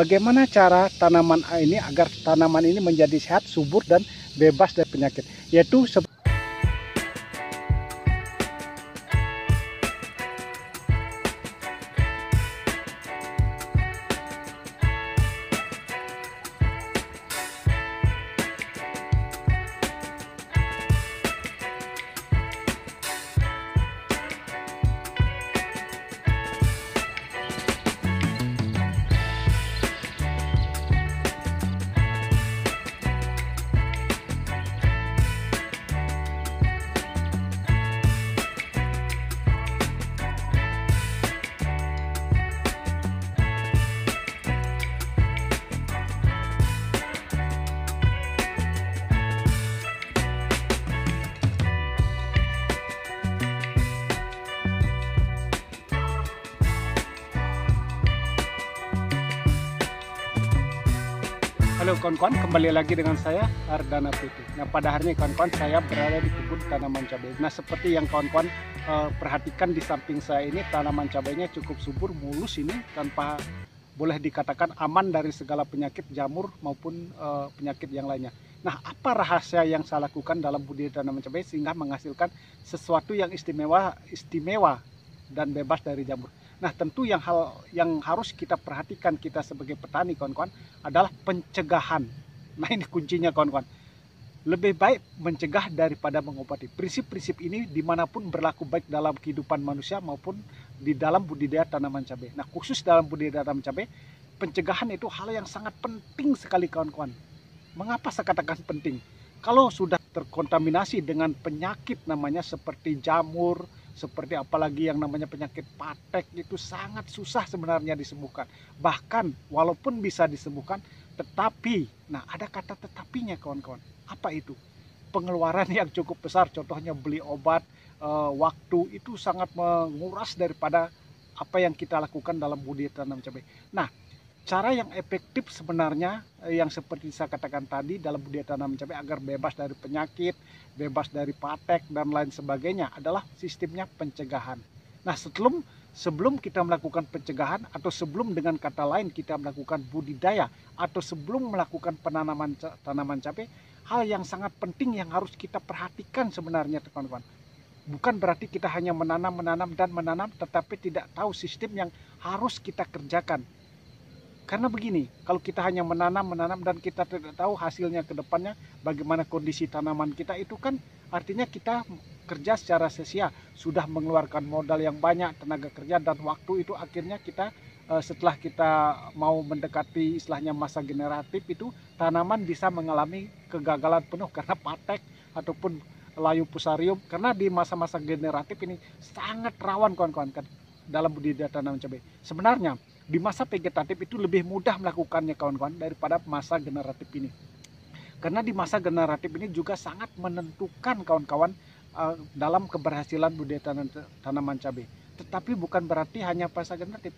bagaimana cara tanaman ini agar tanaman ini menjadi sehat, subur dan bebas dari penyakit, yaitu Halo kawan-kawan, kembali lagi dengan saya Ardana Putih. Nah, pada hari ini kawan-kawan saya berada di kebun tanaman cabai. Nah, seperti yang kawan-kawan perhatikan di samping saya ini, tanaman cabainya cukup subur, mulus ini, tanpa boleh dikatakan aman dari segala penyakit jamur maupun penyakit yang lainnya. Nah, apa rahasia yang saya lakukan dalam budidaya tanaman cabai sehingga menghasilkan sesuatu yang istimewa dan bebas dari jamur? Nah, tentu yang harus kita perhatikan kita sebagai petani kawan-kawan adalah pencegahan. Nah, ini kuncinya kawan-kawan. Lebih baik mencegah daripada mengobati. Prinsip-prinsip ini dimanapun berlaku, baik dalam kehidupan manusia maupun di dalam budidaya tanaman cabai. Nah, khusus dalam budidaya tanaman cabai, pencegahan itu hal yang sangat penting sekali kawan-kawan. Mengapa saya katakan penting? Kalau sudah terkontaminasi dengan penyakit namanya seperti jamur, seperti apalagi yang namanya penyakit patek, itu sangat susah sebenarnya disembuhkan. Bahkan walaupun bisa disembuhkan, tetapi, nah ada kata tetapinya kawan-kawan. Apa itu? Pengeluaran yang cukup besar, contohnya beli obat, waktu itu sangat menguras daripada apa yang kita lakukan dalam budidaya tanam cabai. Nah, cara yang efektif sebenarnya yang seperti saya katakan tadi dalam budidaya tanaman cabai agar bebas dari penyakit, bebas dari patek dan lain sebagainya adalah sistemnya pencegahan. Nah, sebelum kita melakukan pencegahan atau sebelum dengan kata lain kita melakukan budidaya atau sebelum melakukan penanaman tanaman cabai, hal yang sangat penting yang harus kita perhatikan sebenarnya teman-teman. Bukan berarti kita hanya menanam tetapi tidak tahu sistem yang harus kita kerjakan. Karena begini, kalau kita hanya menanam dan kita tidak tahu hasilnya ke depannya, bagaimana kondisi tanaman kita, itu kan artinya kita kerja secara sia-sia, sudah mengeluarkan modal yang banyak, tenaga kerja dan waktu, itu akhirnya kita setelah kita mau mendekati istilahnya masa generatif itu, tanaman bisa mengalami kegagalan penuh karena patek ataupun layu fusarium. Karena di masa-masa generatif ini sangat rawan kawan-kawan dalam budidaya tanaman cabai. Sebenarnya di masa vegetatif itu lebih mudah melakukannya kawan-kawan daripada masa generatif ini. Karena di masa generatif ini juga sangat menentukan kawan-kawan dalam keberhasilan budidaya tanaman cabai. Tetapi bukan berarti hanya masa generatif.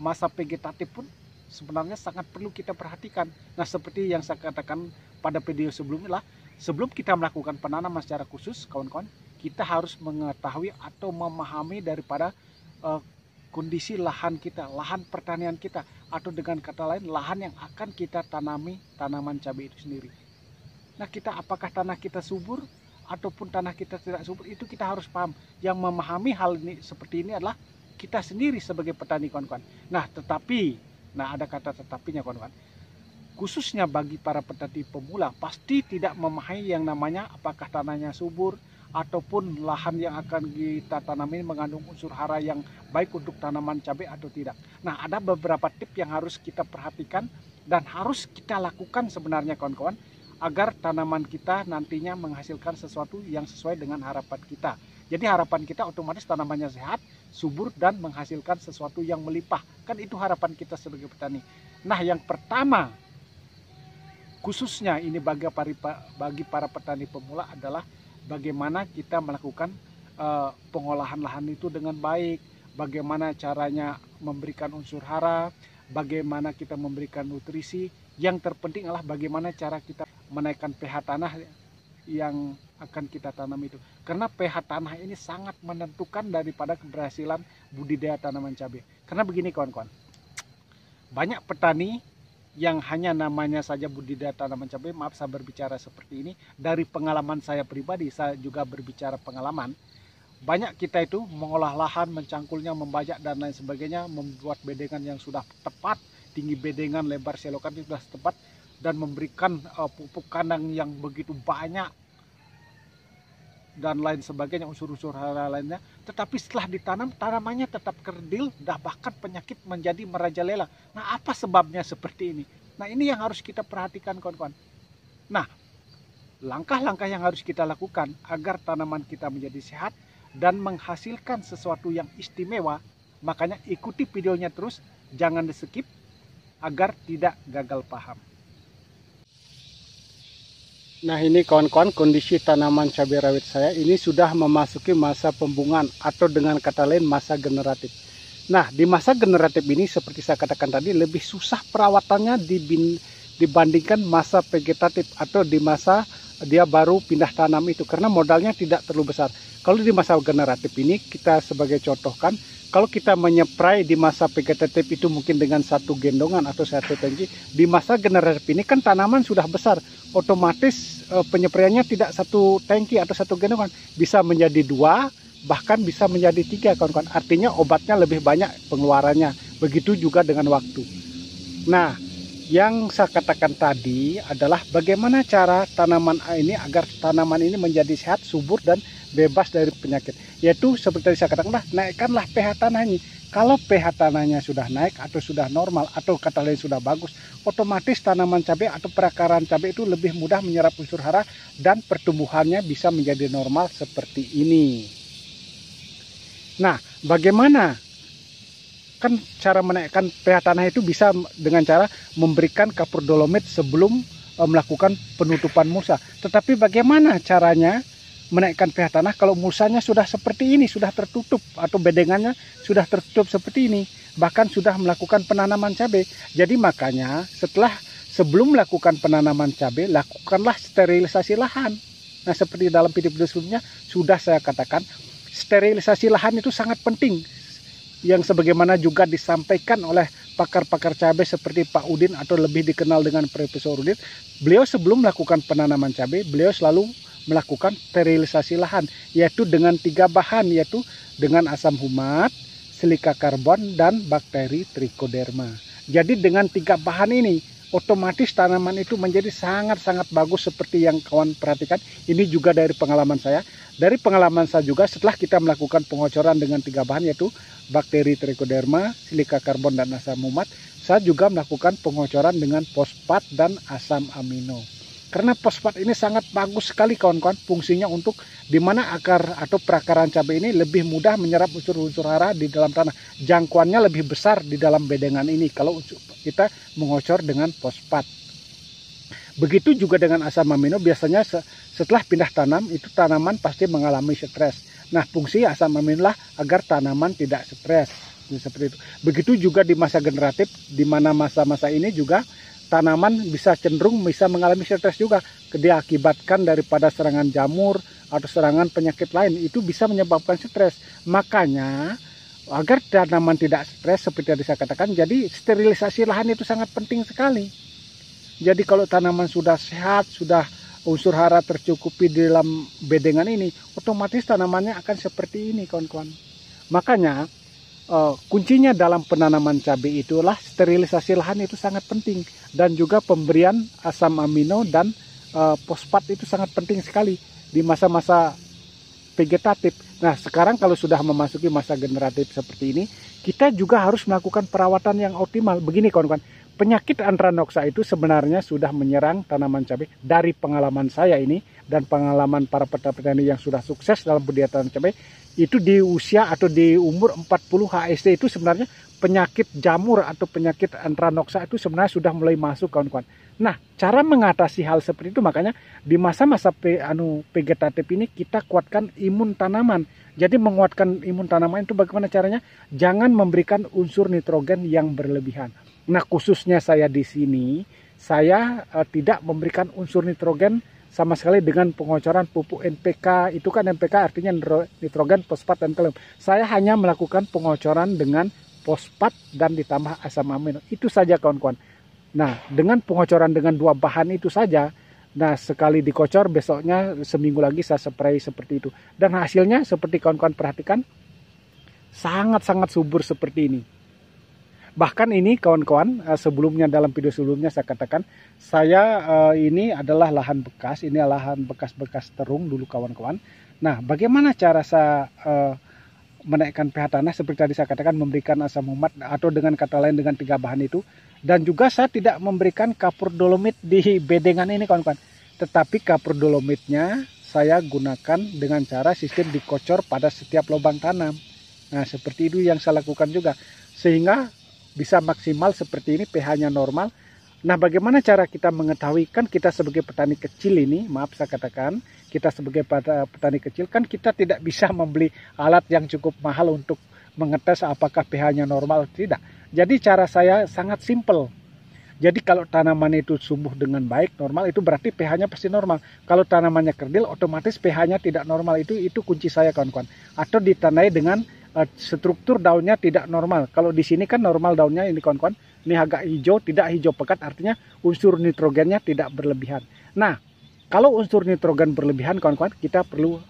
Masa vegetatif pun sebenarnya sangat perlu kita perhatikan. Nah, seperti yang saya katakan pada video sebelumnya lah, sebelum kita melakukan penanaman secara khusus kawan-kawan, kita harus mengetahui atau memahami daripada kondisi lahan kita, lahan pertanian kita, atau dengan kata lain lahan yang akan kita tanami tanaman cabai itu sendiri. Nah, apakah tanah kita subur ataupun tanah kita tidak subur, itu kita harus paham. Yang memahami hal ini seperti ini adalah kita sendiri sebagai petani kawan-kawan. Nah, ada kata tetapinya kawan-kawan. Khususnya bagi para petani pemula, pasti tidak memahami yang namanya apakah tanahnya subur ataupun lahan yang akan kita tanam ini mengandung unsur hara yang baik untuk tanaman cabai atau tidak. Nah, ada beberapa tips yang harus kita perhatikan dan harus kita lakukan sebenarnya kawan-kawan, agar tanaman kita nantinya menghasilkan sesuatu yang sesuai dengan harapan kita. Jadi harapan kita otomatis tanamannya sehat, subur, dan menghasilkan sesuatu yang melimpah. Kan itu harapan kita sebagai petani. Nah, yang pertama, khususnya ini bagi para petani pemula adalah bagaimana kita melakukan pengolahan lahan itu dengan baik, bagaimana caranya memberikan unsur hara, bagaimana kita memberikan nutrisi. Yang terpenting adalah bagaimana cara kita menaikkan pH tanah yang akan kita tanam itu. Karena pH tanah ini sangat menentukan daripada keberhasilan budidaya tanaman cabai. Karena begini kawan-kawan, banyak petani yang hanya namanya saja budidaya tanaman cabai, maaf saya berbicara seperti ini, dari pengalaman saya pribadi, saya juga berbicara pengalaman. Banyak kita itu mengolah lahan, mencangkulnya, membajak dan lain sebagainya, membuat bedengan yang sudah tepat, tinggi bedengan, lebar selokan itu sudah tepat, dan memberikan pupuk kandang yang begitu banyak, dan lain sebagainya, unsur-unsur hara lainnya. Tetapi setelah ditanam, tanamannya tetap kerdil, dah bahkan penyakit menjadi merajalela. Nah, apa sebabnya seperti ini? Nah, ini yang harus kita perhatikan, kawan-kawan. Nah, langkah-langkah yang harus kita lakukan agar tanaman kita menjadi sehat dan menghasilkan sesuatu yang istimewa, makanya ikuti videonya terus, jangan di-skip agar tidak gagal paham. Nah, ini kawan-kawan kondisi tanaman cabai rawit saya ini sudah memasuki masa pembungaan atau dengan kata lain masa generatif. Nah, di masa generatif ini seperti saya katakan tadi lebih susah perawatannya dibandingkan masa vegetatif atau di masa dia baru pindah tanam itu, karena modalnya tidak terlalu besar. Kalau di masa generatif ini kita sebagai contohkan, kalau kita menyeprai di masa vegetatif itu mungkin dengan satu gendongan atau satu tangki, di masa generatif ini kan tanaman sudah besar, otomatis penyepraiannya tidak satu tangki atau satu gendongan, bisa menjadi 2, bahkan bisa menjadi 3, kawan-kawan. Artinya obatnya lebih banyak pengeluarannya. Begitu juga dengan waktu. Nah, yang saya katakan tadi adalah bagaimana cara tanaman ini agar tanaman ini menjadi sehat, subur dan bebas dari penyakit. Yaitu seperti saya katakan, naikkanlah pH tanahnya. Kalau pH tanahnya sudah naik atau sudah normal atau kata lain sudah bagus, otomatis tanaman cabai atau perakaran cabai itu lebih mudah menyerap unsur hara dan pertumbuhannya bisa menjadi normal seperti ini. Nah, bagaimana? Kan cara menaikkan pH tanah itu bisa dengan cara memberikan kapur dolomit sebelum melakukan penutupan mulsa. Tetapi bagaimana caranya menaikkan pH tanah kalau mulsanya sudah seperti ini, sudah tertutup atau bedengannya sudah tertutup seperti ini, bahkan sudah melakukan penanaman cabai. Jadi makanya sebelum melakukan penanaman cabai, lakukanlah sterilisasi lahan. Nah, seperti dalam video-video sebelumnya sudah saya katakan, sterilisasi lahan itu sangat penting, yang sebagaimana juga disampaikan oleh pakar-pakar cabai seperti Pak Udin atau lebih dikenal dengan Profesor Udin. Beliau sebelum melakukan penanaman cabai, beliau selalu melakukan sterilisasi lahan, yaitu dengan 3 bahan, yaitu dengan asam humat, silika karbon, dan bakteri trichoderma. Jadi dengan 3 bahan ini, otomatis tanaman itu menjadi sangat-sangat bagus seperti yang kawan perhatikan. Ini juga dari pengalaman saya. Dari pengalaman saya juga setelah kita melakukan pengocoran dengan 3 bahan, yaitu bakteri trichoderma, silika karbon, dan asam humat, saya juga melakukan pengocoran dengan fosfat dan asam amino. Karena fosfat ini sangat bagus sekali, kawan-kawan, fungsinya untuk dimana akar atau perakaran cabai ini lebih mudah menyerap unsur-unsur hara di dalam tanah. Jangkauannya lebih besar di dalam bedengan ini kalau kita mengocor dengan fosfat. Begitu juga dengan asam amino, biasanya setelah pindah tanam itu tanaman pasti mengalami stres. Nah, fungsi asam amino lah agar tanaman tidak stres. Seperti itu. Begitu juga di masa generatif, di mana masa-masa ini juga tanaman bisa cenderung bisa mengalami stres juga, diakibatkan daripada serangan jamur atau serangan penyakit lain, itu bisa menyebabkan stres. Makanya agar tanaman tidak stres seperti yang saya katakan, jadi sterilisasi lahan itu sangat penting sekali. Jadi kalau tanaman sudah sehat, sudah unsur hara tercukupi di dalam bedengan ini, otomatis tanamannya akan seperti ini, kawan-kawan. Makanya kuncinya dalam penanaman cabai itulah sterilisasi lahan itu sangat penting, dan juga pemberian asam amino dan fosfat itu sangat penting sekali di masa-masa vegetatif. Nah, sekarang kalau sudah memasuki masa generatif seperti ini, kita juga harus melakukan perawatan yang optimal. Begini, kawan-kawan, penyakit Anthranoxa itu sebenarnya sudah menyerang tanaman cabai. Dari pengalaman saya ini dan pengalaman para petani yang sudah sukses dalam budidaya tanaman cabai, itu di usia atau di umur 40 HST itu sebenarnya penyakit jamur atau penyakit Anthranoxa itu sebenarnya sudah mulai masuk, kawan-kawan. Nah, cara mengatasi hal seperti itu, makanya di masa-masa vegetatif ini kita kuatkan imun tanaman. Jadi menguatkan imun tanaman itu bagaimana caranya? Jangan memberikan unsur nitrogen yang berlebihan. Nah, khususnya saya di sini, saya tidak memberikan unsur nitrogen sama sekali dengan pengocoran pupuk NPK. Itu kan NPK artinya nitrogen, fosfat, dan kalium. Saya hanya melakukan pengocoran dengan fosfat dan ditambah asam amino. Itu saja, kawan-kawan. Nah, dengan pengocoran dengan 2 bahan itu saja, nah sekali dikocor besoknya seminggu lagi saya spray seperti itu. Dan hasilnya seperti kawan-kawan perhatikan, sangat-sangat subur seperti ini. Bahkan ini kawan-kawan, sebelumnya dalam video sebelumnya saya katakan, ini adalah lahan bekas, ini lahan bekas-bekas terung dulu kawan-kawan. Nah, bagaimana cara saya menaikkan pH tanah seperti tadi saya katakan, memberikan asam umat atau dengan kata lain dengan 3 bahan itu. Dan juga saya tidak memberikan kapur dolomit di bedengan ini kawan-kawan. Tetapi kapur dolomitnya saya gunakan dengan cara sistem dikocor pada setiap lubang tanam. Nah, seperti itu yang saya lakukan juga. Sehingga bisa maksimal seperti ini, pH-nya normal. Nah, bagaimana cara kita mengetahui? Kan kita sebagai petani kecil ini, maaf saya katakan, kita sebagai petani kecil kan kita tidak bisa membeli alat yang cukup mahal untuk mengetes apakah pH-nya normal atau tidak. Jadi cara saya sangat simple. Jadi kalau tanaman itu tumbuh dengan baik, normal, itu berarti pH-nya pasti normal. Kalau tanamannya kerdil, otomatis pH-nya tidak normal. Itu kunci saya kawan-kawan. Atau ditandai dengan struktur daunnya tidak normal. Kalau di sini kan normal daunnya ini kawan-kawan. Ini agak hijau, tidak hijau pekat, artinya unsur nitrogennya tidak berlebihan. Nah, kalau unsur nitrogen berlebihan kawan-kawan, kita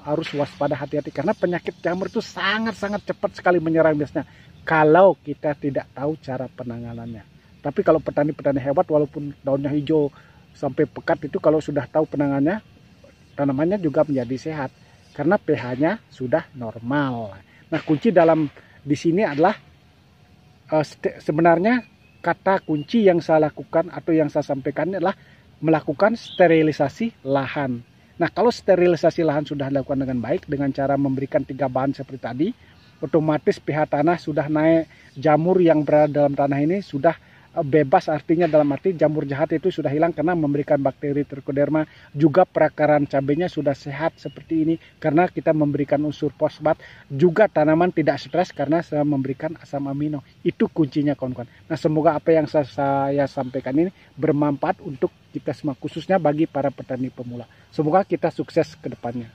harus waspada, hati-hati. Karena penyakit jamur itu sangat-sangat cepat sekali menyerang biasanya. Kalau kita tidak tahu cara penanganannya. Tapi kalau petani-petani hebat, walaupun daunnya hijau sampai pekat itu, kalau sudah tahu penanganannya, tanamannya juga menjadi sehat. Karena pH-nya sudah normal. Nah, kunci di sini adalah sebenarnya kata kunci yang saya lakukan atau yang saya sampaikan adalah melakukan sterilisasi lahan. Nah, kalau sterilisasi lahan sudah dilakukan dengan baik dengan cara memberikan 3 bahan seperti tadi, otomatis pH tanah sudah naik, jamur yang berada dalam tanah ini sudah bebas, artinya dalam arti jamur jahat itu sudah hilang karena memberikan bakteri trichoderma, juga perakaran cabenya sudah sehat seperti ini karena kita memberikan unsur fosfat, juga tanaman tidak stres karena saya memberikan asam amino. Itu kuncinya kawan-kawan. Nah, semoga apa yang saya sampaikan ini bermanfaat untuk kita semua, khususnya bagi para petani pemula. Semoga kita sukses ke depannya.